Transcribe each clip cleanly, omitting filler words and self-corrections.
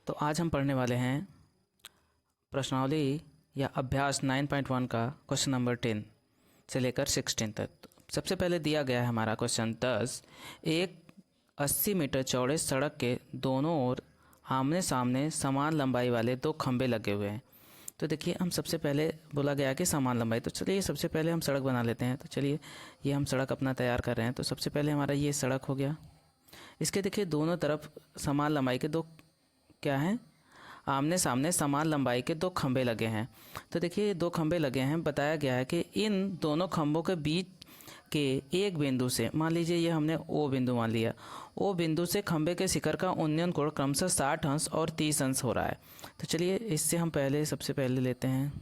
तो आज हम पढ़ने वाले हैं प्रश्नावली या अभ्यास 9.1 का क्वेश्चन नंबर 10 से लेकर 16 तक। सबसे पहले दिया गया है हमारा क्वेश्चन 10। एक 80 मीटर चौड़े सड़क के दोनों ओर आमने सामने समान लंबाई वाले दो खंभे लगे हुए हैं। तो देखिए, हम सबसे पहले बोला गया कि समान लंबाई, तो चलिए सबसे पहले हम सड़क बना लेते हैं। तो चलिए ये हम सड़क अपना तैयार कर रहे हैं। तो सबसे पहले हमारा ये सड़क हो गया। इसके देखिए दोनों तरफ समान लंबाई के दो क्या हैं, आमने सामने समान लंबाई के दो खंभे लगे हैं। तो देखिए ये दो खंभे लगे हैं। बताया गया है कि इन दोनों खंभों के बीच के एक बिंदु से, मान लीजिए ये हमने ओ बिंदु मान लिया, ओ बिंदु से खंभे के शिखर का उन्नयन कोण क्रमशः 60 अंश और 30 अंश हो रहा है। तो चलिए इससे हम सबसे पहले लेते हैं,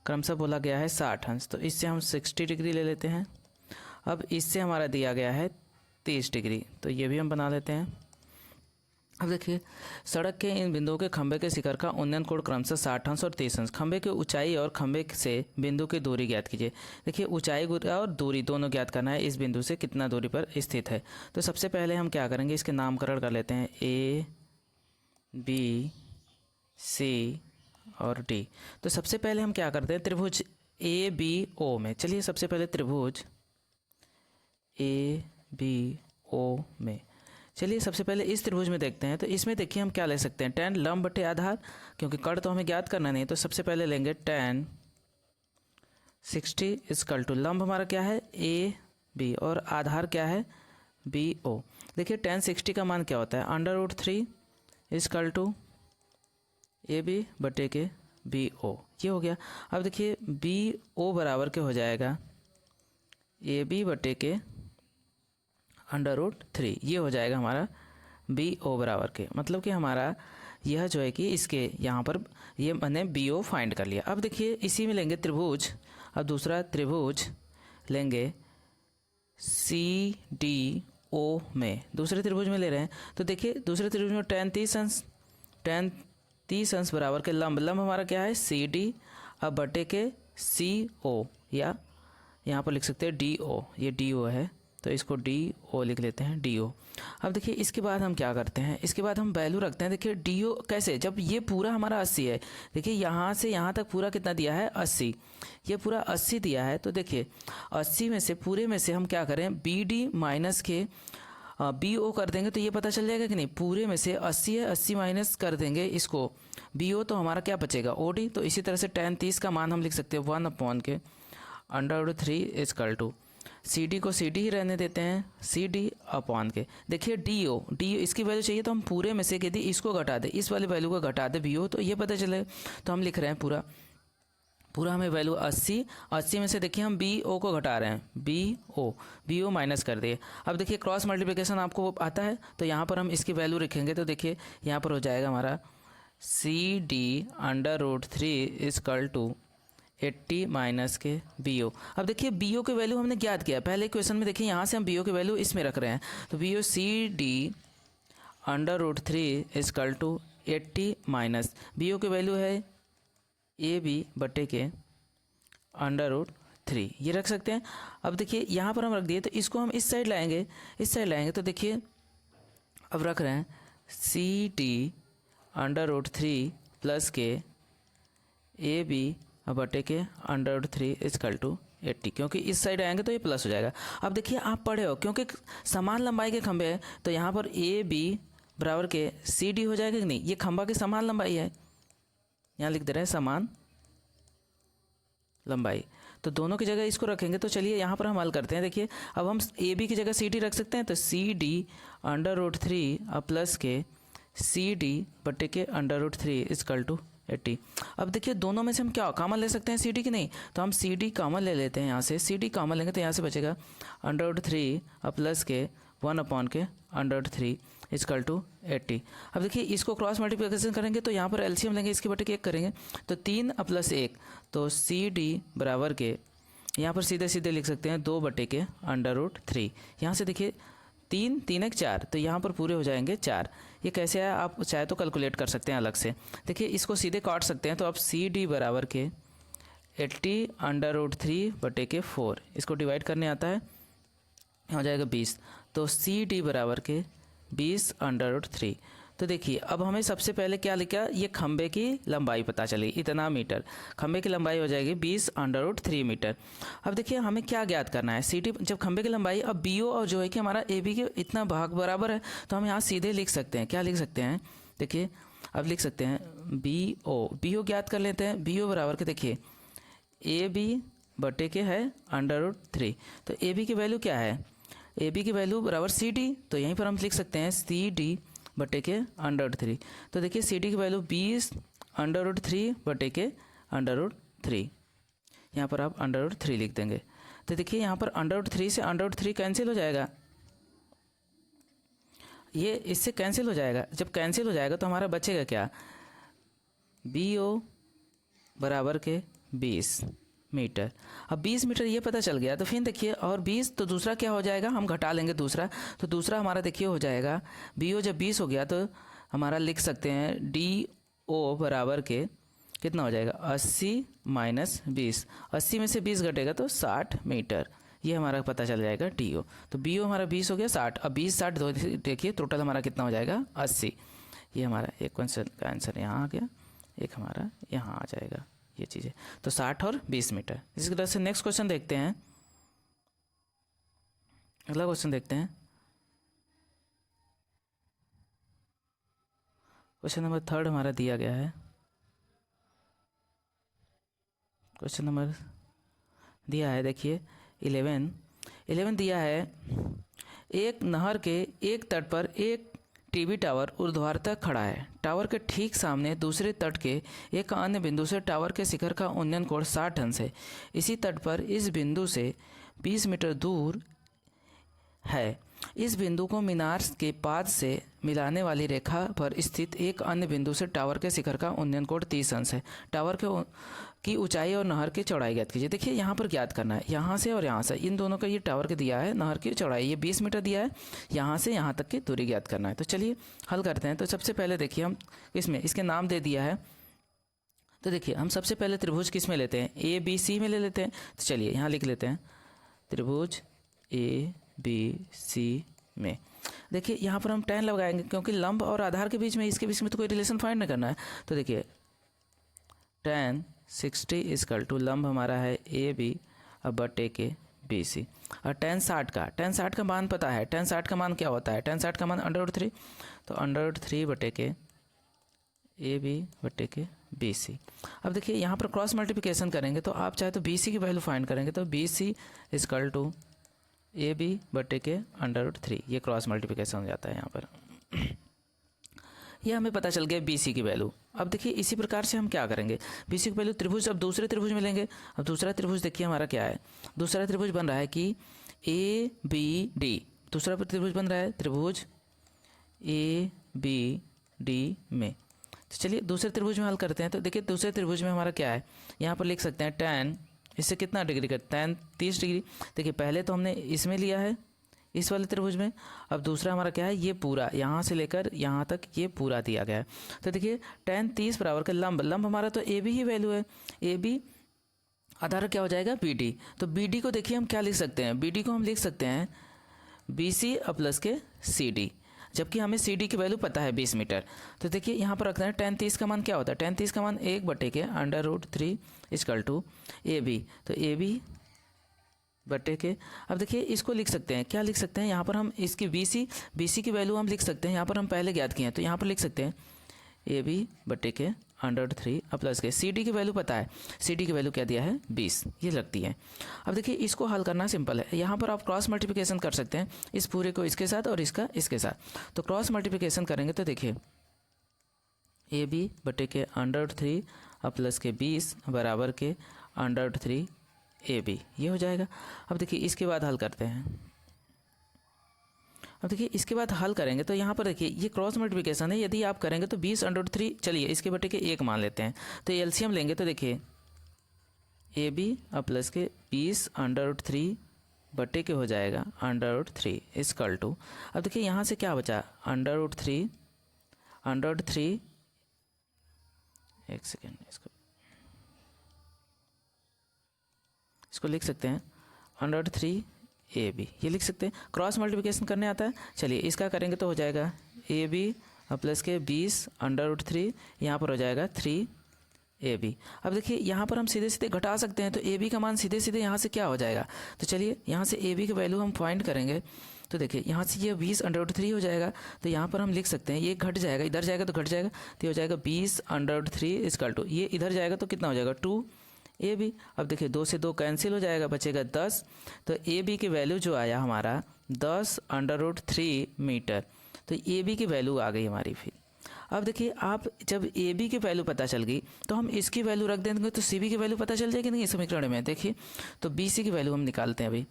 क्रमशः बोला गया है 60 अंश, तो इससे हम 60 डिग्री ले लेते हैं। अब इससे हमारा दिया गया है 30 डिग्री, तो ये भी हम बना लेते हैं। अब देखिए, सड़क के इन बिंदुओं के खंभे के शिखर का उन्नयन कोण क्रमशः 60 अंश और 30 अंश। खंभे की ऊंचाई और खंभे से बिंदु की दूरी ज्ञात कीजिए। देखिए ऊंचाई और दूरी दोनों ज्ञात करना है, इस बिंदु से कितना दूरी पर स्थित है। तो सबसे पहले हम क्या करेंगे, इसके नामकरण कर लेते हैं ए, बी, सी और डी। तो सबसे पहले हम क्या करते हैं, त्रिभुज ए बी ओ में, चलिए सबसे पहले त्रिभुज ए बी ओ में, चलिए सबसे पहले इस त्रिभुज में देखते हैं। तो इसमें देखिए हम क्या ले सकते हैं, tan लंब बटे आधार, क्योंकि कर्ण तो हमें ज्ञात करना नहीं। तो सबसे पहले लेंगे tan 60 इक्वल टू लंब हमारा क्या है ए बी और आधार क्या है बी ओ। देखिए tan 60 का मान क्या होता है, √3 इक्वल टू ए बी बटे के बी ओ, ये हो गया। अब देखिए बी ओ बराबर के हो जाएगा ए बी बटे के √3, ये हो जाएगा हमारा बी ओ बराबर के, मतलब कि हमारा यह जो है कि इसके यहाँ पर ये मैंने बी ओ फाइंड कर लिया। अब देखिए इसी में लेंगे त्रिभुज, अब दूसरा त्रिभुज लेंगे सी डी ओ में, दूसरे त्रिभुज में ले रहे हैं। तो देखिए दूसरे त्रिभुज में tan 30 अंश बराबर के लंब हमारा क्या है सी डी, अब बटे के सी ओ, या यहाँ पर लिख सकते हैं डी ओ, ये डी ओ है तो इसको डी ओ लिख लेते हैं, डी ओ। अब देखिए इसके बाद हम क्या करते हैं, इसके बाद हम वैल्यू रखते हैं। देखिए डी ओ कैसे, जब ये पूरा हमारा 80 है, देखिए यहाँ से यहाँ तक पूरा कितना दिया है 80, ये पूरा 80 दिया है। तो देखिए 80 में से पूरे में से हम क्या करें, बी डी माइनस के बी ओ कर देंगे तो ये पता चल जाएगा कि नहीं, पूरे में से 80 है, 80 माइनस कर देंगे इसको बी ओ, तो हमारा क्या बचेगा ओ डी। तो इसी तरह से tan 30 का मान हम लिख सकते हैं 1/3 इक्वल टू सी डी को सी डी ही रहने देते हैं, सी डी अपॉन के। देखिए डी ओ इसकी वैल्यू चाहिए तो हम पूरे में से यदि इसको घटा दें, इस वाली वैल्यू को घटा दें बी ओ, तो ये पता चले। तो हम लिख रहे हैं पूरा हमें वैल्यू 80 में से देखिए हम बी ओ को घटा रहे हैं, बी ओ माइनस कर दिए। अब देखिए क्रॉस मल्टीप्लिकेशन आपको आता है, तो यहाँ पर हम इसकी वैल्यू लिखेंगे। तो देखिए यहाँ पर हो जाएगा हमारा C D √3 equal to 80 minus के बी ओ। अब देखिए बी ओ की वैल्यू हमने ज्ञात किया पहले क्वेश्चन में, देखिए यहाँ से हम बी ओ की वैल्यू इसमें रख रहे हैं। तो B O C D √3 equal to 80 minus B O की वैल्यू है ए बी बटे के √3, ये रख सकते हैं। अब देखिए यहाँ पर हम रख दिए, तो इसको हम इस साइड लाएंगे। तो देखिए अब रख रहे हैं सी डी √3 प्लस के ए बी बटे के √3 इक्वल टू 80, क्योंकि इस साइड आएंगे तो ये प्लस हो जाएगा। अब देखिए आप पढ़े हो, क्योंकि समान लंबाई के खंभे हैं तो यहाँ पर ए बी बराबर के सी डी हो जाएगा कि नहीं, ये खंभा की समान लंबाई है, यहाँ लिख दे रहे हैं समान लंबाई, तो दोनों की जगह इसको रखेंगे। तो चलिए यहाँ पर हम हल करते हैं। देखिए अब हम ए बी की जगह सी डी रख सकते हैं, तो सी डी √3 प्लस के सी डी बटे के √3 इक्वल टू 80। अब देखिए दोनों में से हम क्या कॉमन ले सकते हैं सी डी की नहीं, तो हम सी डी कॉमन ले लेते हैं। यहाँ से सी डी कॉमन लेंगे तो यहाँ से बचेगा √3 प्लस के 1/√3 इक्वल टू 80। अब देखिए इसको क्रॉस मल्टीप्लिकेशन करेंगे तो यहाँ पर एलसीएम लेंगे, इसके बटे के 1 करेंगे तो 3 + 1, तो सी डी बराबर के यहाँ पर सीधे लिख सकते हैं 2 बटे के √3। यहाँ से देखिए 3 3 1 4, तो यहाँ पर पूरे हो जाएंगे 4। ये कैसे है आप चाहे तो कैलकुलेट कर सकते हैं अलग से। देखिए इसको सीधे काट सकते हैं, तो आप सी डी बराबर के 80 √3 बटे के 4, इसको डिवाइड करने आता है, हो जाएगा 20। तो सी डी बराबर के 20 √3, तो देखिए अब हमें सबसे पहले क्या लिखा, ये खंबे की लंबाई पता चली इतना मीटर, खंबे की लंबाई हो जाएगी 20√3 मीटर। अब देखिए हमें क्या ज्ञात करना है, सी डी जब खंबे की लंबाई, अब बी ओ और जो है कि हमारा ए बी के इतना भाग बराबर है, तो हम यहाँ सीधे लिख सकते हैं, क्या लिख सकते हैं, देखिए अब लिख सकते हैं बी ओ ज्ञात कर लेते हैं। बी ओ बराबर के देखिए ए बी बटे के है √3, तो ए बी की वैल्यू क्या है, ए बी की वैल्यू बराबर सी डी, तो यहीं पर हम लिख सकते हैं सी डी बटे के √3। तो देखिए सी डी की वैल्यू 20√3 बटे के √3, यहाँ पर आप √3 लिख देंगे। तो देखिए यहाँ पर √3 से √3 कैंसिल हो जाएगा, ये इससे कैंसिल हो जाएगा। जब कैंसिल हो जाएगा तो हमारा बचेगा क्या, बी ओ बराबर के 20 मीटर। अब 20 मीटर ये पता चल गया, तो फिर देखिए और 20 तो दूसरा क्या हो जाएगा, हम घटा लेंगे दूसरा, तो दूसरा हमारा देखिए हो जाएगा बी ओ जब 20 हो गया तो हमारा लिख सकते हैं डी ओ बराबर के कितना हो जाएगा 80 माइनस 20, 80 में से 20 घटेगा तो 60 मीटर, ये हमारा पता चल जाएगा डी ओ। तो बी ओ हमारा 20 हो गया 60, अब 20 60 देखिए टोटल हमारा कितना हो जाएगा 80। ये हमारा एक क्वेश्चन का आंसर यहाँ आ गया, एक हमारा यहाँ आ जाएगा ये चीज़ें। तो 60 और 20 मीटर। इसी तरह से नेक्स्ट क्वेश्चन देखते हैं, अगला क्वेश्चन देखते हैं। क्वेश्चन नंबर 3 हमारा दिया गया है। क्वेश्चन नंबर दिया है देखिए 11 दिया है, एक नहर के एक तट पर एक टीवी टावर ऊर्ध्वाधर खड़ा है। टावर के ठीक सामने दूसरे तट के एक अन्य बिंदु से टावर के शिखर का उन्नयन कोण 60 अंश है। इसी तट पर इस बिंदु से 20 मीटर दूर है। इस बिंदु को मीनार के पाद से मिलाने वाली रेखा पर स्थित एक अन्य बिंदु से टावर के शिखर का उन्नयन कोण 30 अंश है। टावर के की ऊंचाई और नहर की चौड़ाई ज्ञात कीजिए। देखिए यहाँ पर ज्ञात करना है, यहाँ से और यहाँ से, इन दोनों का ये टावर के दिया है, नहर की चौड़ाई ये 20 मीटर दिया है, यहाँ से यहाँ तक की दूरी ज्ञात करना है। तो चलिए हल करते हैं। तो सबसे पहले देखिए हम इसमें इसके नाम दे दिया है, तो देखिए हम सबसे पहले त्रिभुज किस में लेते हैं, ए बी सी में ले लेते हैं। तो चलिए यहाँ लिख लेते हैं त्रिभुज ए बी सी में। देखिए यहाँ पर हम tan लगाएंगे क्योंकि लंब और आधार के बीच में, इसके बीच में तो कोई रिलेशन फाइंड नहीं करना है। तो देखिए tan 60 इक्वल टू लंब हमारा है ए बी अब बटे के बी सी, और tan 60 का मान पता है। tan 60 का मान क्या होता है, tan 60 का मान √3, तो √3 बटे के ए बी बटे के बी सी। अब देखिए यहाँ पर क्रॉस मल्टीप्लिकेशन करेंगे, तो आप चाहे तो बी सी की वैल्यू फाइंड करेंगे, तो B C equal to A B बटे के √3, ये क्रॉस मल्टीप्लिकेशन हो जाता है यहाँ पर। ये हमें पता चल गया बी सी की वैल्यू। अब देखिए इसी प्रकार से हम क्या करेंगे, बी सी की वैल्यू त्रिभुज, अब दूसरे त्रिभुज में लेंगे। अब दूसरा त्रिभुज देखिए हमारा क्या है, दूसरा त्रिभुज बन रहा है कि ए बी डी, दूसरा त्रिभुज बन रहा है त्रिभुज ए बी डी में। तो चलिए दूसरे त्रिभुज में हल करते हैं। तो देखिए दूसरे त्रिभुज में हमारा क्या है, यहाँ पर लिख सकते हैं tan, इससे कितना डिग्री का, tan 30 डिग्री। देखिए पहले तो हमने इसमें लिया है इस वाले त्रिभुज में, अब दूसरा हमारा क्या है, ये पूरा यहाँ से लेकर यहाँ तक ये पूरा दिया गया है। तो देखिए tan 30 बराबर का लंब हमारा तो ए बी ही वैल्यू है, ए बी आधार क्या हो जाएगा बी डी। तो बी डी को देखिए हम क्या लिख सकते हैं, बी डी को हम लिख सकते हैं बी सी प्लस के सी डी, जबकि हमें सी डी की वैल्यू पता है 20 मीटर। तो देखिए यहाँ पर रखते हैं tan 30 का मान क्या होता है, tan 30 का मान 1 बटे के √3 इक्वल टू ए बी, तो ए बी बटे के। अब देखिए इसको लिख सकते हैं, क्या लिख सकते हैं, यहाँ पर हम इसकी बी सी की वैल्यू हम लिख सकते हैं, यहाँ पर हम पहले ज्ञात किए हैं, तो यहाँ पर लिख सकते हैं ए बी बटे के √3 प्लस के सी डी की वैल्यू पता है, सी डी की वैल्यू क्या दिया है 20, ये लगती है। अब देखिए इसको हल करना सिंपल है, यहाँ पर आप क्रॉस मल्टीप्लिकेशन कर सकते हैं, इस पूरे को इसके साथ और इसका इसके साथ। तो क्रॉस मल्टीप्लिकेशन करेंगे तो देखिए ए बी बटे के √3 प्लस के 20 बराबर के √3 ए बी, ये हो जाएगा। अब देखिए इसके बाद हल करते हैं। अब देखिए इसके बाद हल करेंगे तो यहाँ पर देखिए ये क्रॉस मल्टीप्लिकेशन है, यदि आप करेंगे तो 20√3, चलिए इसके बटे के 1 मान लेते हैं, तो एलसीएम लेंगे तो देखिए ए बी प्लस के 20√3 बटे के हो जाएगा √3 इक्वल टू, अब देखिए यहाँ से क्या बचा √3, एक सेकेंड इसको लिख सकते हैं √3 ए बी, ये लिख सकते हैं। क्रॉस मल्टीप्लिकेशन करने आता है, चलिए इसका करेंगे तो हो जाएगा ए बी अब प्लस के 20√3, यहाँ पर हो जाएगा 3AB। अब देखिए यहाँ पर हम सीधे सीधे घटा सकते हैं, तो AB का मान सीधे सीधे यहाँ से क्या हो जाएगा, तो चलिए यहाँ से AB की वैल्यू हम फाइंड करेंगे। तो देखिए यहाँ से ये 20√3 हो जाएगा, तो यहाँ पर हम लिख सकते हैं, ये घट जाएगा, इधर जाएगा तो घट जाएगा, तो ये हो जाएगा 20√3 इक्वल टू, ये इधर जाएगा तो कितना हो जाएगा 2AB। अब देखिए 2 से 2 कैंसिल हो जाएगा, बचेगा 10। तो AB की वैल्यू जो आया हमारा 10√3 मीटर, तो AB की वैल्यू आ गई हमारी। फिर अब देखिए आप जब AB की वैल्यू पता चल गई तो हम इसकी वैल्यू रख देंगे, तो CB की वैल्यू पता चल जाएगी नहीं इस समीकरण में। देखिए तो BC की वैल्यू हम निकालते हैं अभी।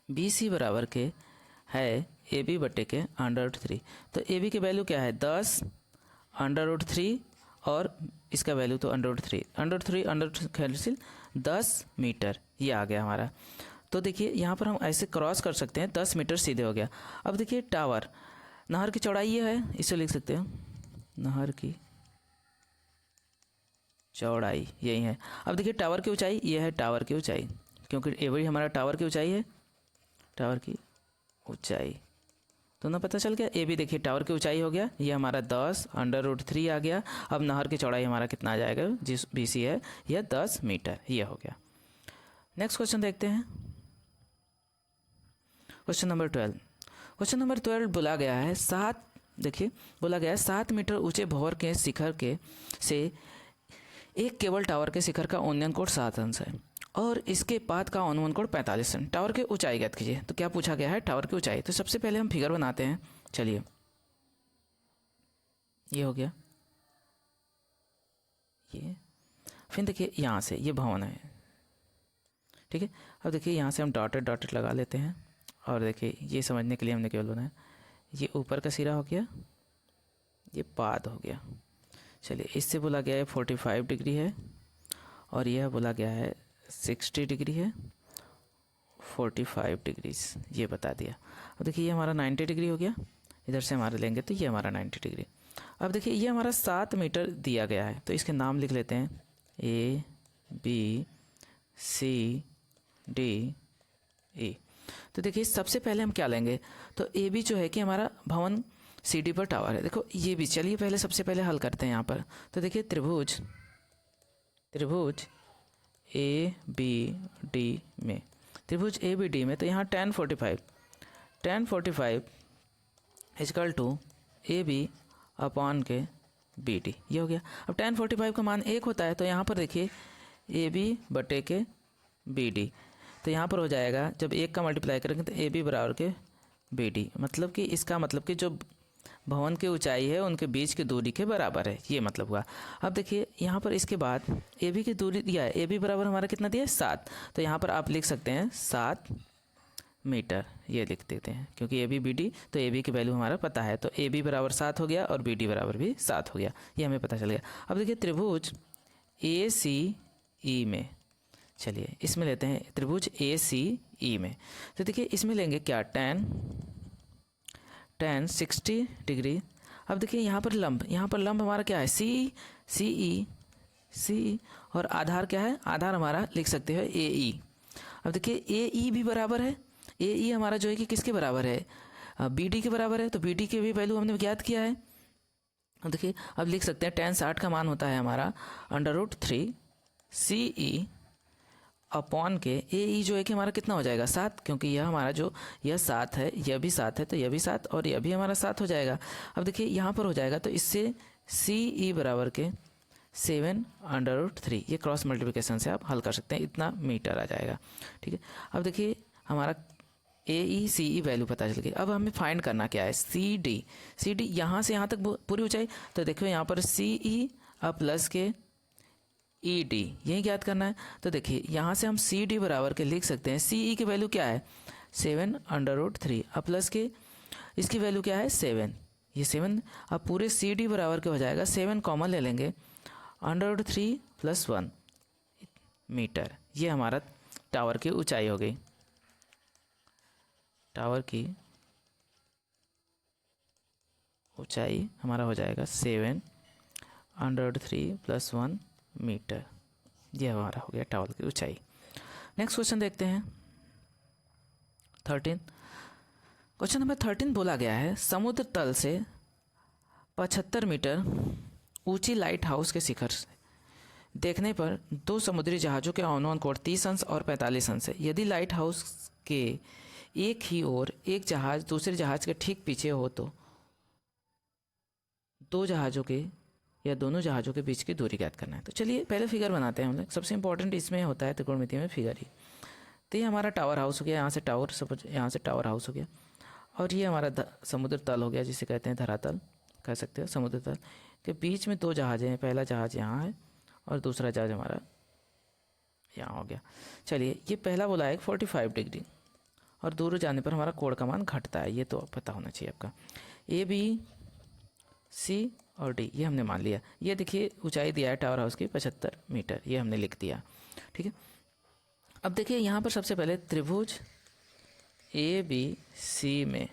BC बराबर के है AB बटे के √3। तो AB की वैल्यू क्या है 10√3 और इसका वैल्यू तो √3 कैंसिल 10 मीटर, ये आ गया हमारा। तो देखिए यहाँ पर हम ऐसे क्रॉस कर सकते हैं, 10 मीटर सीधे हो गया। अब देखिए टावर, नहर की चौड़ाई ये है, इसे लिख सकते हो नहर की चौड़ाई यही है। अब देखिए टावर की ऊंचाई, ये है टावर की ऊंचाई, क्योंकि ये वही हमारा टावर की ऊंचाई है, टावर की ऊंचाई तो ना पता चल गया। ये भी देखिए टावर की ऊंचाई हो गया, ये हमारा 10√3 आ गया। अब नहर की चौड़ाई हमारा कितना आ जाएगा, जिस BC है यह 10 मीटर, ये हो गया। नेक्स्ट क्वेश्चन देखते हैं, क्वेश्चन नंबर 12। क्वेश्चन नंबर 12 बोला गया है देखिए बोला गया है 7 मीटर ऊंचे भंवर के शिखर के से एक केबल टावर के शिखर का उन्नयन कोण 7 अंश है और इसके पाद का अनुमान कोण 45 अंश। टावर की ऊंचाई ज्ञात कीजिए। तो क्या पूछा गया है, टावर की ऊंचाई। तो सबसे पहले हम फिगर बनाते हैं, चलिए ये हो गया, ये फिर देखिए यहाँ से ये भवन है, ठीक है। अब देखिए यहाँ से हम डॉटेड लगा लेते हैं, और देखिए ये समझने के लिए हमने केवल बनाया, ये ऊपर का सिरा हो गया, ये पाद हो गया। चलिए इससे बोला गया है 45 डिग्री है, और यह बोला गया है 60 डिग्री है, 45 डिग्रीज ये बता दिया। अब देखिए ये हमारा 90 डिग्री हो गया, इधर से हमारे लेंगे तो ये हमारा 90 डिग्री। अब देखिए ये हमारा 7 मीटर दिया गया है, तो इसके नाम लिख लेते हैं ABCDE। तो देखिए सबसे पहले हम क्या लेंगे, तो AB जो है कि हमारा भवन CD पर टावर है। देखो ये भी, चलिए पहले सबसे पहले हल करते हैं यहाँ पर। तो देखिए त्रिभुज ABD में, त्रिभुज ABD में, तो यहाँ tan 45 equal to AB upon के BD, ये हो गया। अब tan 45 का मान 1 होता है, तो यहाँ पर देखिए AB बटे के BD, तो यहाँ पर हो जाएगा जब 1 का मल्टीप्लाई करेंगे तो AB बराबर के BD, मतलब कि इसका मतलब कि जो भवन की ऊंचाई है उनके बीच की दूरी के बराबर है, ये मतलब हुआ। अब देखिए यहाँ पर इसके बाद AB की दूरी दिया है, AB बराबर हमारा कितना दिया है 7, तो यहाँ पर आप लिख सकते हैं 7 मीटर, ये लिख देते हैं, क्योंकि AB BD, तो AB की वैल्यू हमारा पता है, तो AB बराबर 7 हो गया और BD बराबर भी 7 हो गया, ये हमें पता चल गया। अब देखिए त्रिभुज ACE में, चलिए इसमें लेते हैं त्रिभुज ACE में, तो देखिए इसमें लेंगे क्या tan 60 डिग्री। अब देखिए यहाँ पर लंब हमारा क्या है CE, और आधार क्या है, आधार हमारा लिख सकते हो AE। अब देखिए AE भी बराबर है, AE हमारा जो है कि किसके बराबर है, BD के बराबर है, तो BD की भी वैल्यू हमने ज्ञात किया है। अब देखिए अब लिख सकते हैं tan 60 का मान होता है हमारा √3 CE अपॉन के AE जो है कि हमारा कितना हो जाएगा 7, क्योंकि यह हमारा जो यह 7 है, यह भी 7 है, तो यह भी 7 और यह भी हमारा 7 हो जाएगा। अब देखिए यहाँ पर हो जाएगा, तो इससे CE बराबर के 7√3, ये क्रॉस मल्टीप्लिकेशन से आप हल कर सकते हैं, इतना मीटर आ जाएगा, ठीक है। अब देखिए हमारा AE CE वैल्यू पता चल गई। अब हमें फाइंड करना क्या है, CD यहाँ से यहाँ तक पूरी ऊंचाई, तो देखो यहाँ पर CE अब प्लस के ED यही ज्ञात करना है। तो देखिए यहाँ से हम CD बराबर के लिख सकते हैं, CE की वैल्यू क्या है 7√3, अब प्लस के इसकी वैल्यू क्या है 7, ये 7, अब पूरे CD बराबर के हो जाएगा 7 कॉमन ले लेंगे, √3 + 1 मीटर, ये हमारा टावर की ऊंचाई हो गई। टावर की ऊंचाई हमारा हो जाएगा 7√3 + 1 मीटर, यह हमारा हो गया टावर की ऊंचाई। नेक्स्ट क्वेश्चन देखते हैं 13। क्वेश्चन नंबर 13 बोला गया है समुद्र तल से 75 मीटर ऊंची लाइट हाउस के शिखर से देखने पर दो समुद्री जहाज़ों के अनुमान कोण 30 अंश और 45 अंश है। यदि लाइट हाउस के एक ही ओर एक जहाज़ दूसरे जहाज़ के ठीक पीछे हो तो दो जहाज़ों के या दोनों जहाज़ों के बीच की दूरी ज्ञात करना है। तो चलिए पहले फिगर बनाते हैं हम लोग। सबसे इंपॉर्टेंट इसमें होता है त्रिकोणमिति में फिगर ही। तो ये हमारा टावर हाउस हो गया, यहाँ से टावर, सपोज यहाँ से टावर हाउस हो गया, और ये हमारा समुद्र तल हो गया, जिसे कहते हैं धरातल कह सकते हो, समुद्र तल के बीच में दो जहाज़ें हैं। पहला जहाज़ यहाँ है और दूसरा जहाज़ हमारा यहाँ हो गया। चलिए ये पहला बोला है 45 डिग्री, और दूर जाने पर हमारा कोण का मान घटता है, ये तो पता होना चाहिए आपका। ए बी सी और डी ये हमने मान लिया। ये देखिए ऊंचाई दिया है टावर हाउस की 75 मीटर, ये हमने लिख दिया, ठीक है। अब देखिए यहाँ पर सबसे पहले त्रिभुज ए बी सी में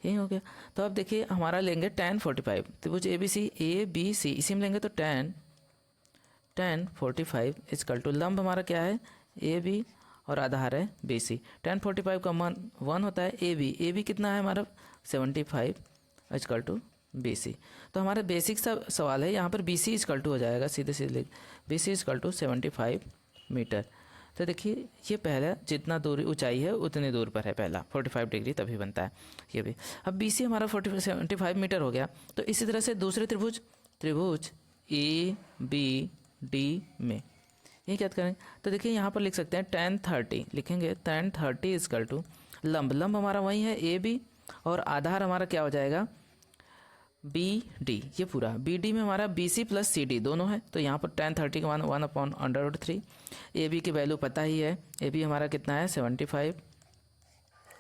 यही हो गया। तो अब देखिए हमारा लेंगे tan 45, त्रिभुज ए बी सी इसी में लेंगे तो tan 45 इजकल टू लंब हमारा क्या है ए बी और आधार है बी सी। tan 45 का मान 1 होता है। ए बी कितना है हमारा 75 इजकल टू बी सी। तो हमारा बेसिक सा सवाल है, यहाँ पर बी सी इजकल टू हो जाएगा सीधे सीधे, B C equal to 75 metre. तो देखिए ये पहला जितना दूरी ऊंचाई है उतनी दूर पर है पहला 45 डिग्री, तभी बनता है ये भी। अब बी सी हमारा 75 मीटर हो गया। तो इसी तरह से दूसरे त्रिभुज ए बी डी में ये क्या करेंगे, तो देखिए यहाँ पर लिख सकते हैं tan 30, लिखेंगे tan 30 इजकल टू लंब हमारा वही है ए बी, और आधार हमारा क्या हो जाएगा बी डी, ये पूरा बी डी में हमारा B C plus C D दोनों है। तो यहाँ पर tan 30 का मान 1/√3। ए बी की वैल्यू पता ही है, ए बी हमारा कितना है 75।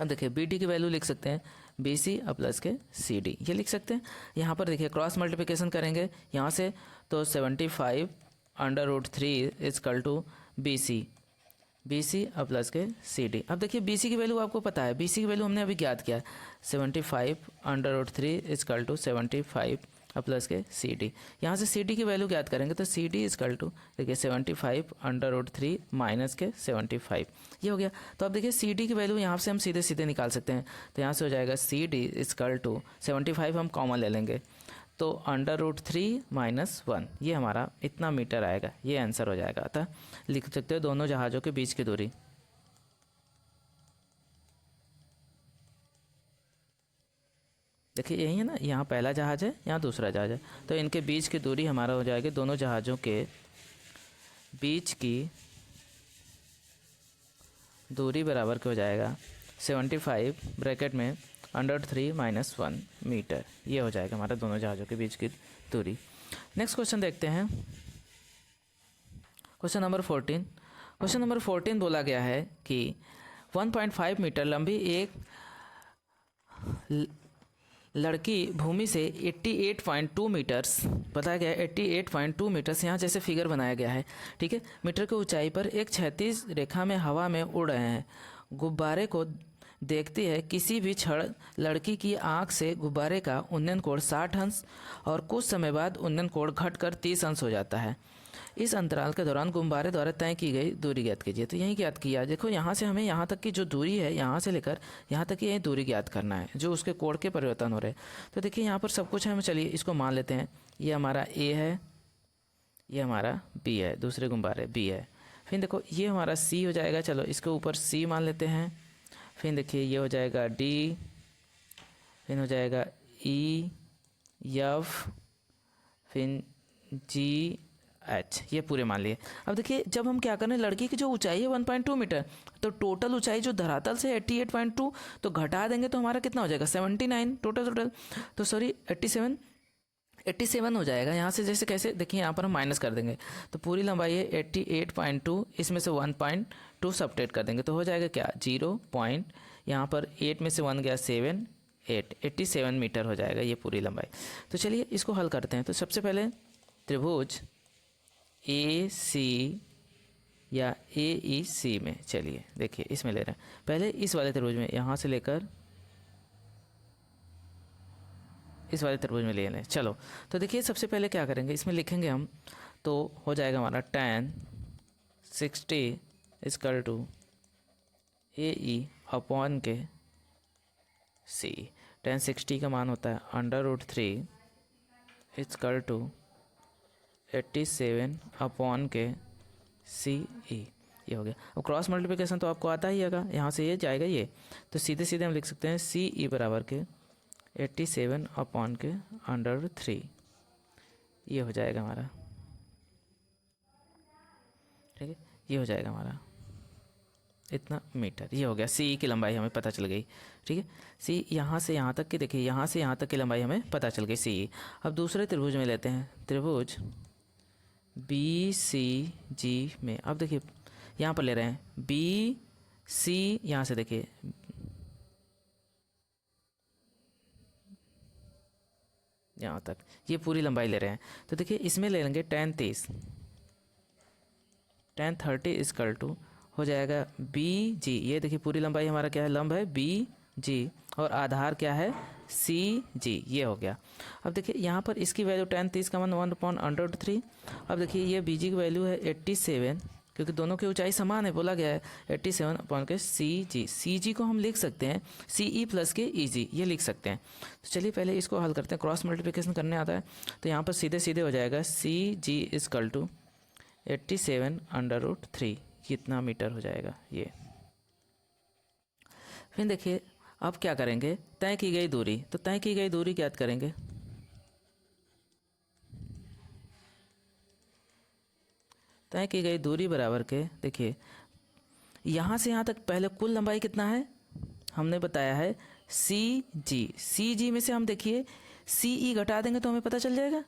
अब देखिए बी डी की वैल्यू लिख सकते हैं बी सी और प्लस के सी डी, ये लिख सकते हैं। यहाँ पर देखिए क्रॉस मल्टीप्लिकेशन करेंगे यहाँ से, तो 75/√3 इजकल टू बी सी और प्लस के सी डी। अब देखिए बी सी की वैल्यू आपको पता है, बी सी की वैल्यू हमने अभी ज्ञात किया है 75/√3 इजकल टू 75 और प्लस के सी डी। यहाँ से सी डी की वैल्यू ज्ञात करेंगे तो सी डी इजकल टू देखिए 75/√3 माइनस के 75, ये हो गया। तो अब देखिए सी डी की वैल्यू यहाँ से हम सीधे सीधे निकाल सकते हैं। तो यहाँ से हो जाएगा सी डी इजकल टू 75 हम कॉमन ले लेंगे तो √3 माइनस 1, ये हमारा इतना मीटर आएगा, ये आंसर हो जाएगा। अतः लिख सकते हो दोनों जहाज़ों के बीच की दूरी। देखिए यही है ना, यहाँ पहला जहाज़ है, यहाँ दूसरा जहाज़ है, तो इनके बीच की दूरी हमारा हो जाएगी, दोनों जहाज़ों के बीच की दूरी बराबर क्या हो जाएगा 75 ब्रैकेट में √3 माइनस 1 मीटर, ये हो जाएगा हमारा दोनों जहाज़ों के बीच की दूरी। नेक्स्ट क्वेश्चन देखते हैं, क्वेश्चन नंबर 14। क्वेश्चन नंबर 14 बोला गया है कि 1.5 मीटर लंबी एक लड़की भूमि से 88.2 मीटर्स बताया गया है, 88.2 मीटर्स यहाँ जैसे फिगर बनाया गया है, ठीक है, मीटर की ऊंचाई पर एक क्षैतिज रेखा में हवा में उड़ रहे हैं। गुब्बारे को देखती है किसी भी क्षण लड़की की आंख से गुब्बारे का उन्नयन कोण 60 अंश और कुछ समय बाद उन्नयन कोण घटकर 30 अंश हो जाता है। इस अंतराल के दौरान गुब्बारे द्वारा तय की गई दूरी ज्ञात कीजिए। तो यही ज्ञात किया, देखो यहाँ से हमें यहाँ तक की जो दूरी है, यहाँ से लेकर यहाँ तक की यही दूरी ज्ञात करना है जो उसके कोण के परिवर्तन हो रहे हैं। तो देखिए यहाँ पर सब कुछ है, हम चलिए इसको मान लेते हैं, ये हमारा ए है, ये हमारा बी है, दूसरे गुब्बारे बी है। फिर देखो ये हमारा सी हो जाएगा, चलो इसके ऊपर सी मान लेते हैं। फिर देखिए ये हो जाएगा डी, फिर हो जाएगा ई एफ, फिर जी एच, ये पूरे मान लिए। अब देखिए जब हम क्या करें, लड़की की जो ऊंचाई है 1.2 मीटर, तो टोटल ऊंचाई जो धरातल से 88.2, तो घटा देंगे तो हमारा कितना हो जाएगा 79 टोटल, तो सॉरी 87 हो जाएगा। यहाँ से जैसे कैसे देखिए यहाँ पर हम माइनस कर देंगे, तो पूरी लंबाई है 88.2, इसमें से 1.2 सब्ट्रैक्ट कर देंगे तो हो जाएगा क्या 0. यहाँ पर 8 में से 1 गया 7, 87 मीटर हो जाएगा ये पूरी लंबाई। तो चलिए इसको हल करते हैं। तो सबसे पहले त्रिभुज ए सी या ए ई सी में, चलिए देखिए इसमें ले रहे हैं, पहले इस वाले त्रिभुज में यहाँ से लेकर इस वाले त्रिभुज में ले लें। चलो तो देखिए सबसे पहले क्या करेंगे, इसमें लिखेंगे हम, तो हो जाएगा हमारा tan 60 equal to A E upon के सी। tan 60 का मान होता है √3 इक्वल टू 87 अपॉन के सी ई, ये हो गया। अब क्रॉस मल्टीप्लिकेशन तो आपको आता ही होगा, यहाँ से ये जाएगा ये, तो सीधे सीधे हम लिख सकते हैं सी ई बराबर के 87 अपॉन के √3, ये हो जाएगा हमारा, ठीक है, ये हो जाएगा हमारा इतना मीटर, ये हो गया। सी ई की लंबाई हमें पता चल गई, ठीक है। सी यहाँ से यहाँ तक की, देखिए यहाँ से यहाँ तक की लंबाई हमें पता चल गई सी ई। अब दूसरे त्रिभुज में लेते हैं, त्रिभुज बी सी जी में, अब देखिए यहाँ पर ले रहे हैं बी सी, यहाँ से देखिए यहाँ तक, ये पूरी लंबाई ले रहे हैं। तो देखिए इसमें ले लेंगे tan 30, tan 30 इक्वल टू हो जाएगा बी जी, ये देखिए पूरी लंबाई हमारा क्या है, लंब है बी जी, और आधार क्या है सी जी, ये हो गया। अब देखिए यहाँ पर इसकी वैल्यू tan 30 का 1/√3। अब देखिए ये बी जी की वैल्यू है 87, क्योंकि दोनों की ऊंचाई समान है, बोला गया है 87 अपॉन के सी जी को हम लिख सकते हैं सी ई प्लस के ई जी, ये लिख सकते हैं। तो चलिए पहले इसको हल करते हैं, क्रॉस मल्टीप्लिकेशन करने आता है, तो यहाँ पर सीधे सीधे हो जाएगा सी जी इक्वल टू 87√3, कितना मीटर हो जाएगा ये। फिर देखिए अब क्या करेंगे, तय की गई दूरी, तो तय की गई दूरी ज्ञात करेंगे। तय की गई दूरी बराबर के, देखिए यहाँ से यहाँ तक पहले कुल लंबाई कितना है हमने बताया है सी जी में से हम देखिए सी ई घटा देंगे तो हमें पता चल जाएगा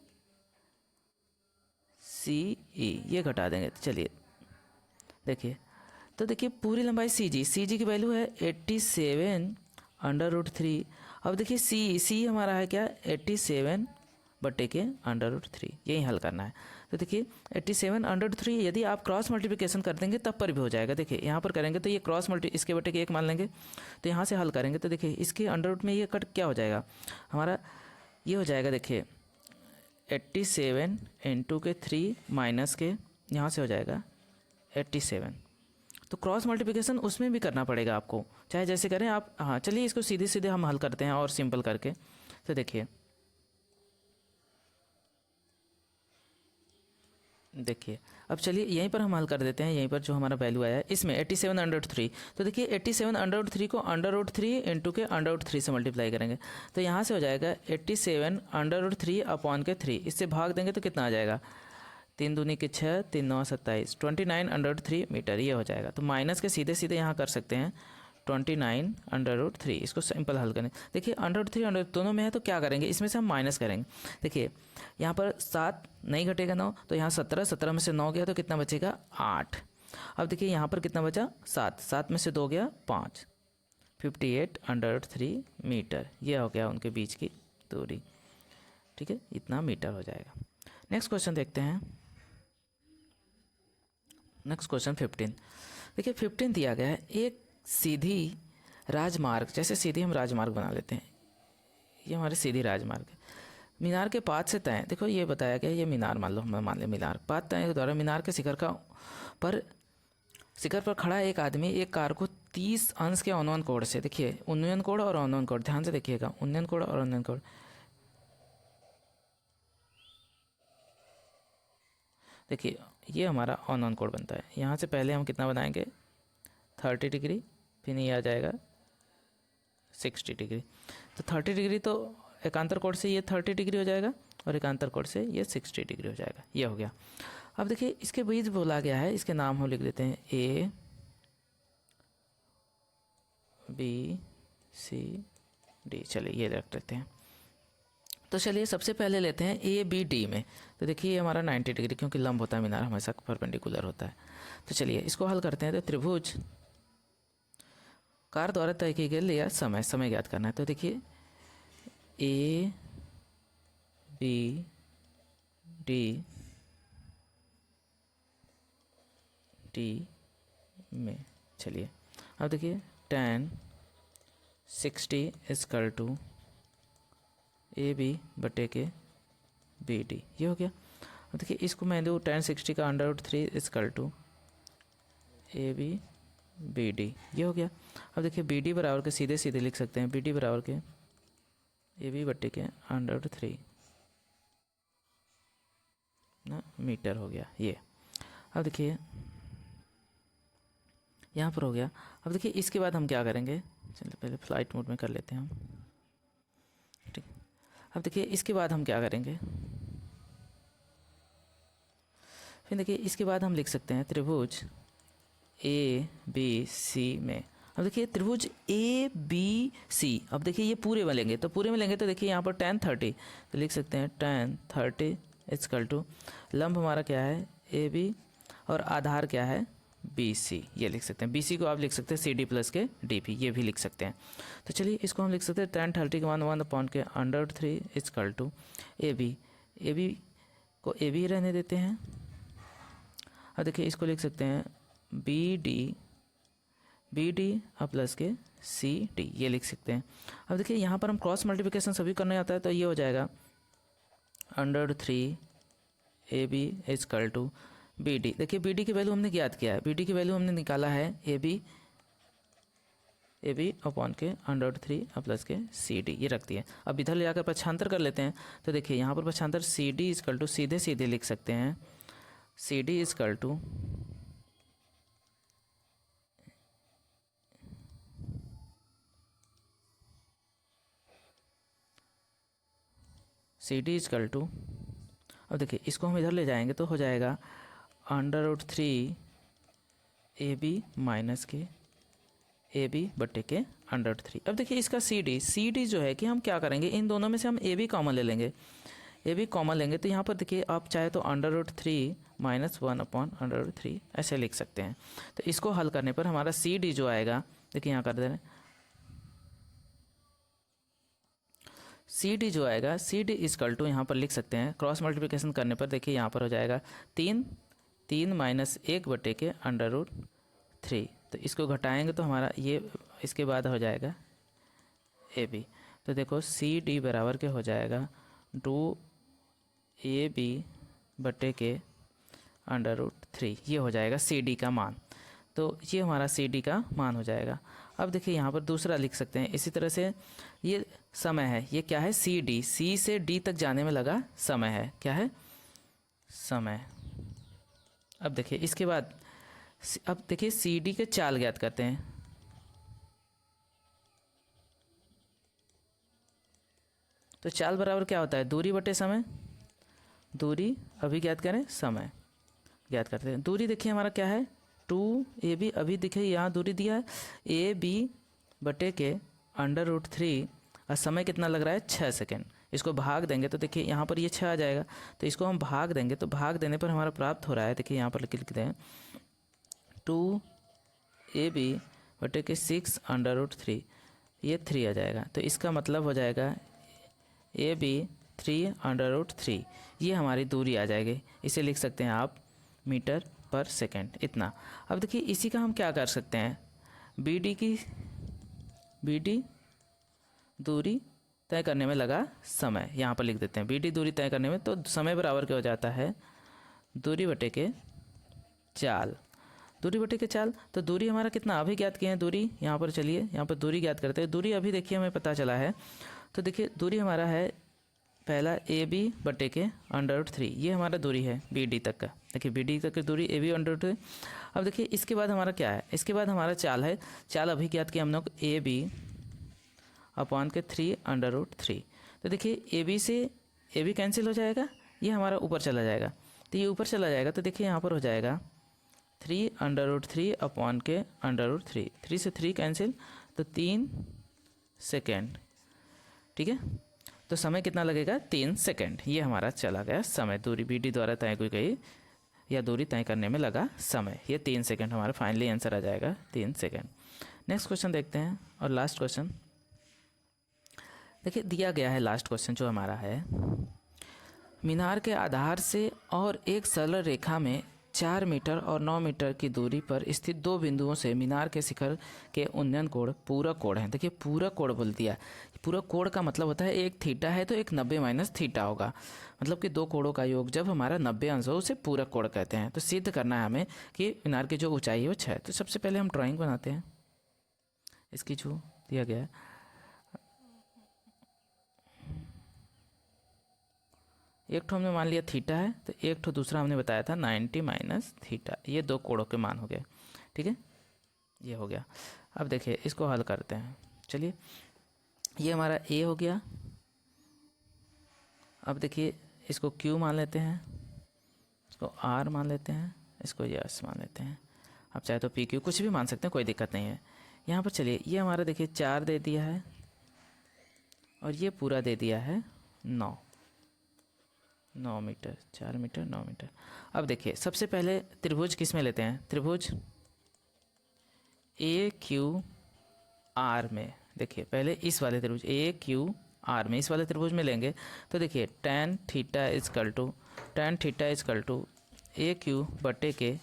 सी ई, ये घटा देंगे तो चलिए देखिए, तो देखिए पूरी लंबाई सी जी की वैल्यू है 87√3। अब देखिए सी हमारा है क्या 87 बटे के √3, यही हल करना है। तो देखिए 87√3 यदि आप क्रॉस मल्टीप्लिकेशन कर देंगे तब पर भी हो जाएगा। देखिए यहाँ पर करेंगे तो ये क्रॉस मल्टी, इसके बटे के 1 मान लेंगे, तो यहाँ से हल करेंगे तो देखिए इसके अंडर में ये कट क्या हो जाएगा हमारा, ये हो जाएगा देखिए 87 इंटू के 3 माइनस के, यहाँ से हो जाएगा 87। तो क्रॉस मल्टीप्लिकेशन उसमें भी करना पड़ेगा आपको, चाहे जैसे करें आप। हाँ चलिए इसको सीधे सीधे हम हल करते हैं और सिंपल करके। तो देखिए अब चलिए यहीं पर हम हल कर देते हैं, यहीं पर जो हमारा वैल्यू आया है इसमें 87√3। तो देखिए 87√3 को √3 इंटू के √3 से मल्टीप्लाई करेंगे, तो यहाँ से हो जाएगा 87√3 अपॉन के 3, इससे भाग देंगे तो कितना आ जाएगा 3 दूनी के 6, 3 9 27, 29√3 मीटर, ये हो जाएगा। तो माइनस के सीधे सीधे यहाँ कर सकते हैं 29√3, इसको सिंपल हल करें। देखिए √3 दोनों में है तो क्या करेंगे, इसमें से हम माइनस करेंगे। देखिए यहाँ पर 7 नहीं घटेगा 9, तो यहाँ 17 में से 9 गया तो कितना बचेगा 8। अब देखिए यहाँ पर कितना बचा 7 में से 2 गया 5, 58√3 मीटर, ये हो गया उनके बीच की दूरी, ठीक है, इतना मीटर हो जाएगा। नेक्स्ट क्वेश्चन देखते हैं, नेक्स्ट क्वेश्चन 15। देखिए 15 दिया गया है, एक सीधी राजमार्ग, जैसे सीधी हम राजमार्ग बना लेते हैं, ये हमारे सीधी राजमार्ग है, मीनार के पात से तय, देखो ये बताया गया ये मीनार मान लो, हम मान लें मीनार, पात तय के द्वारा मीनार के शिखर पर खड़ा एक आदमी एक कार को 30 अंश के उन्नयन कोण से, देखिए उन्नयन कोण और अवनयन कोण, ध्यान से देखिएगा उन्नयन कोण और अवनयन कोण, देखिए ये हमारा अवनयन कोण बनता है। यहाँ से पहले हम कितना बनाएंगे 30 डिग्री, फिर ये आ जाएगा 60 डिग्री, तो 30 डिग्री तो एकांतर कोण से ये 30 डिग्री हो जाएगा और एकांतर कोण से ये 60 डिग्री हो जाएगा, ये हो गया। अब देखिए इसके बीच बोला गया है, इसके नाम हम लिख लेते हैं A B C D, चलिए ये रख लेते हैं। तो चलिए सबसे पहले लेते हैं ABD में, तो देखिए ये हमारा 90 डिग्री, क्योंकि लंब होता है मीनार हमेशा परपेंडिकुलर होता है। तो चलिए इसको हल करते हैं। तो त्रिभुज कार द्वारा तय की गई लिया समय ज्ञात करना है। तो देखिए ABD में, चलिए अब देखिए tan 60 इक्वल टू AB बटे के BD, ये हो गया। अब देखिए इसको मैं दूँ tan 60 का √3 इक्वल टू AB BD, ये हो गया। अब देखिए BD बराबर के सीधे सीधे लिख सकते हैं, BD बराबर के AB बटे के √3, ना मीटर हो गया ये। अब देखिए यहाँ पर हो गया। अब देखिए इसके बाद हम क्या करेंगे, चलिए पहले फ्लाइट मोड में कर लेते हैं हम, ठीक। अब देखिए इसके बाद हम क्या करेंगे, फिर देखिए इसके बाद हम लिख सकते हैं त्रिभुज ए बी सी में। अब देखिए त्रिभुज ए बी सी, अब देखिए ये पूरे में लेंगे तो पूरे में लेंगे तो देखिए यहाँ पर tan 30, तो लिख सकते हैं tan 30 इक्वल टू लंब हमारा क्या है ए बी और आधार क्या है बी सी, ये लिख सकते हैं। बी सी को आप लिख सकते हैं सी डी प्लस के डी पी, ये भी लिख सकते हैं। तो चलिए इसको हम लिख सकते हैं tan 30 के मान 1/3 इक्वल टू ए बी को ए बी रहने देते हैं। अब देखिए इसको लिख सकते हैं बी डी और प्लस के सी डी, ये लिख सकते हैं। अब देखिए यहाँ पर हम क्रॉस मल्टीप्लिकेशन सभी करने आता है तो ये हो जाएगा √3 A B equal to B D. देखिए बी डी की वैल्यू हमने ज्ञात किया है, बी डी की वैल्यू हमने निकाला है ए बी अपॉन के √3 और प्लस के सी डी, ये रखती है। अब इधर ले जाकर पक्षांतर कर लेते हैं तो देखिए यहाँ पर पक्षांतर सी डी इक्वल टू सीधे लिख सकते हैं सी डी इक्वल टू अब देखिए इसको हम इधर ले जाएंगे तो हो जाएगा √3 ए बी माइनस के ए बी बटे के √3। अब देखिए इसका सी डी जो है कि हम क्या करेंगे, इन दोनों में से हम ए बी कॉमन ले लेंगे, ए बी कॉमन लेंगे तो यहाँ पर देखिए आप चाहे तो √3 - 1/√3 ऐसे लिख सकते हैं। तो इसको हल करने पर हमारा सी डी जो आएगा, देखिए यहाँ कर दे रहे हैं सी डी जो आएगा, सी डी इक्वल टू यहाँ पर लिख सकते हैं क्रॉस मल्टीप्लिकेशन करने पर देखिए यहाँ पर हो जाएगा 3 -1 बटे के √3। तो इसको घटाएंगे तो हमारा ये इसके बाद हो जाएगा ए बी। तो देखो सी डी बराबर के हो जाएगा 2 ए बी बटे के √3, ये हो जाएगा सी डी का मान। तो ये हमारा सी डी का मान हो जाएगा। अब देखिए यहाँ पर दूसरा लिख सकते हैं इसी तरह से, ये समय है, ये क्या है सी डी, सी से डी तक जाने में लगा समय है, क्या है समय। अब देखिए इसके बाद अब देखिए सी डी के चाल ज्ञात करते हैं। तो चाल बराबर क्या होता है दूरी बटे समय, दूरी अभी ज्ञात करें समय ज्ञात करते हैं। दूरी देखिए हमारा क्या है 2 ए बी, अभी देखिए यहाँ दूरी दिया है ए बी बटे के √3 और समय कितना लग रहा है 6 सेकेंड। इसको भाग देंगे तो देखिए यहाँ पर ये 6 आ जाएगा, तो इसको हम भाग देंगे तो भाग देने पर हमारा प्राप्त हो रहा है, देखिए यहाँ पर लिखते हैं 2 ए बी बटे के 6 √3, ये 3 आ जाएगा। तो इसका मतलब हो जाएगा ए बी 3 √3, ये हमारी दूरी आ जाएगी। इसे लिख सकते हैं आप मीटर पर सेकेंड इतना। अब देखिए इसी का हम क्या कर सकते हैं, बी डी दूरी तय करने में लगा समय, यहाँ पर लिख देते हैं बी डी दूरी तय करने में, तो समय बराबर क्या हो जाता है दूरी बटे के चाल, दूरी बटे के चाल। तो दूरी हमारा कितना अभी ज्ञात किए हैं, दूरी यहाँ पर चलिए यहाँ पर दूरी ज्ञात करते हैं। दूरी अभी देखिए हमें पता चला है, तो देखिए दूरी हमारा है पहला ए बी बटे के √3, ये हमारा दूरी है बी डी तक का। देखिए बी डी तक की दूरी ए बी √3। अब देखिए इसके बाद हमारा क्या है, इसके बाद हमारा चाल है, चाल अभी ज्ञात किया हम लोग ए बी अपॉन के 3 √3। तो देखिए ए बी से ए बी कैंसिल हो जाएगा, ये हमारा ऊपर चला जाएगा, तो ये ऊपर चला जाएगा तो देखिए यहाँ पर हो जाएगा 3 √3 अपॉन के √3, 3 से 3 कैंसिल तो 3 सेकेंड, ठीक है। तो समय कितना लगेगा 3 सेकेंड, ये हमारा चला गया समय, दूरी बी डी द्वारा तय की गई या दूरी तय करने में लगा समय, ये 3 सेकेंड हमारा फाइनली आंसर आ जाएगा 3 सेकेंड। नेक्स्ट क्वेश्चन देखते हैं और लास्ट क्वेश्चन देखिए दिया गया है। लास्ट क्वेश्चन जो हमारा है, मीनार के आधार से और एक सरल रेखा में 4 मीटर और 9 मीटर की दूरी पर स्थित दो बिंदुओं से मीनार के शिखर के उन्नयन कोण पूरक कोण है। देखिए पूरक कोण बोल दिया, पूरक कोण का मतलब होता है एक थीटा है तो एक 90 - थीटा होगा, मतलब कि दो कोणों का योग जब हमारा 90 अंश हो उसे पूरक कोण कहते हैं। तो सिद्ध करना है हमें कि मीनार की जो ऊंचाई है वो 6 है। तो सबसे पहले हम ड्राइंग बनाते हैं, इसकी जो दिया गया है एक ठो हमने मान लिया थीटा है, तो एक ठो दूसरा हमने बताया था 90 माइनस थीटा। ये दो कोणों के मान हो गए, ठीक है, ये हो गया। अब देखिए इसको हल करते हैं। चलिए, ये हमारा ए हो गया। अब देखिए इसको क्यू मान लेते हैं, इसको आर मान लेते हैं, इसको यस मान लेते हैं। आप चाहे तो पी क्यू कुछ भी मान सकते हैं, कोई दिक्कत नहीं है। यहाँ पर चलिए, ये हमारा देखिए 4 दे दिया है और ये पूरा दे दिया है 9 मीटर, 4 मीटर 9 मीटर। अब देखिए सबसे पहले त्रिभुज किस में लेते हैं, त्रिभुज ए क्यू आर में। देखिए पहले इस वाले त्रिभुज ए क्यू आर में, इस वाले त्रिभुज में लेंगे तो देखिए tan theta equal to A Q बटे के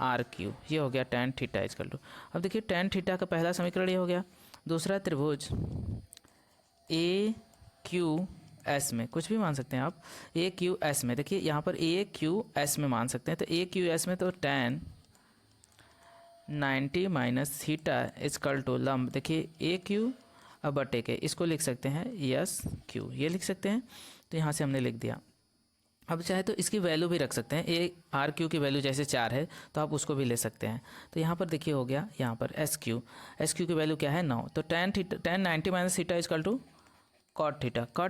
आर क्यू, ये हो गया tan थीटा इजकल टू। अब देखिए tan थीटा का पहला समीकरण ये हो गया। दूसरा त्रिभुज ए क्यू एस में, कुछ भी मान सकते हैं आप, ए क्यू एस में। देखिए यहाँ पर ए क्यू एस में मान सकते हैं, तो ए क्यू एस में तो tan 90 minus theta equal to लंब, देखिए ए क्यू अब बटे के, इसको लिख सकते हैं यस क्यू, ये लिख सकते हैं। तो यहाँ से हमने लिख दिया। अब चाहे तो इसकी वैल्यू भी रख सकते हैं, ए आर क्यू की वैल्यू जैसे 4 है तो आप उसको भी ले सकते हैं। तो यहाँ पर देखिए हो गया, यहाँ पर एस क्यू की वैल्यू क्या है 9, तो tan 90 minus theta equal to cot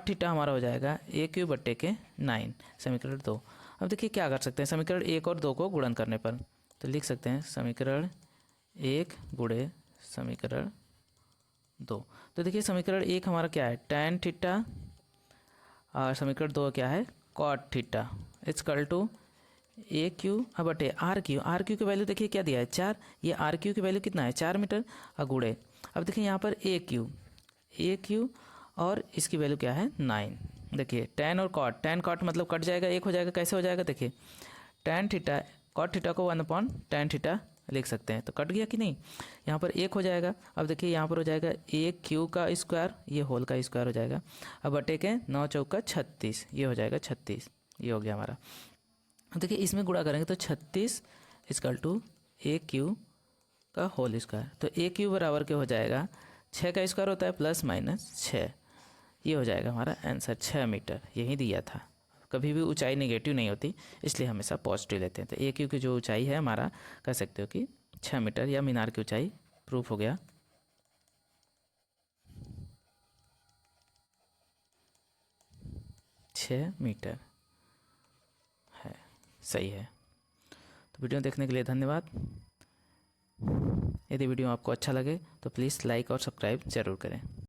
theta हमारा हो जाएगा ए क्यू बटे के 9, समीकरण 2। अब देखिए क्या कर सकते हैं, समीकरण 1 और 2 को गुणन करने पर तो लिख सकते हैं समीकरण 1 गुणे समीकरण 2। तो देखिए समीकरण 1 हमारा क्या है tan थीटा और समीकरण 2 क्या है cot theta equal to A Q बटे आर क्यू की वैल्यू देखिए क्या दिया है 4, ये आर क्यू की वैल्यू कितना है 4 मीटर और गुणे। अब देखिए यहाँ पर ए क्यू और इसकी वैल्यू क्या है 9। देखिए tan और कॉट मतलब कट जाएगा, एक हो जाएगा, कैसे हो जाएगा देखिए tan थीटा कॉट थीटा को 1/tan थीटा लिख सकते हैं, तो कट गया कि नहीं, यहाँ पर एक हो जाएगा। अब देखिए यहाँ पर हो जाएगा ए क्यू का स्क्वायर, ये होल का स्क्वायर हो जाएगा, अब बटे के 9 चौका 36, ये हो जाएगा 36, ये हो गया हमारा। अब देखिए इसमें गुणा करेंगे तो 36 इजकल टू ए क्यू का होल स्क्वायर, तो ए क्यू बराबर के हो जाएगा 6 का स्क्वायर होता है प्लस माइनस 6, ये हो जाएगा हमारा आंसर 6 मीटर, यही दिया था। कभी भी ऊंचाई नेगेटिव नहीं होती, इसलिए हमेशा पॉजिटिव लेते हैं। तो ए क्यू की जो ऊंचाई है हमारा कह सकते हो कि 6 मीटर, या मीनार की ऊंचाई प्रूफ हो गया 6 मीटर है, सही है। तो वीडियो देखने के लिए धन्यवाद। यदि वीडियो आपको अच्छा लगे तो प्लीज़ लाइक और सब्सक्राइब ज़रूर करें।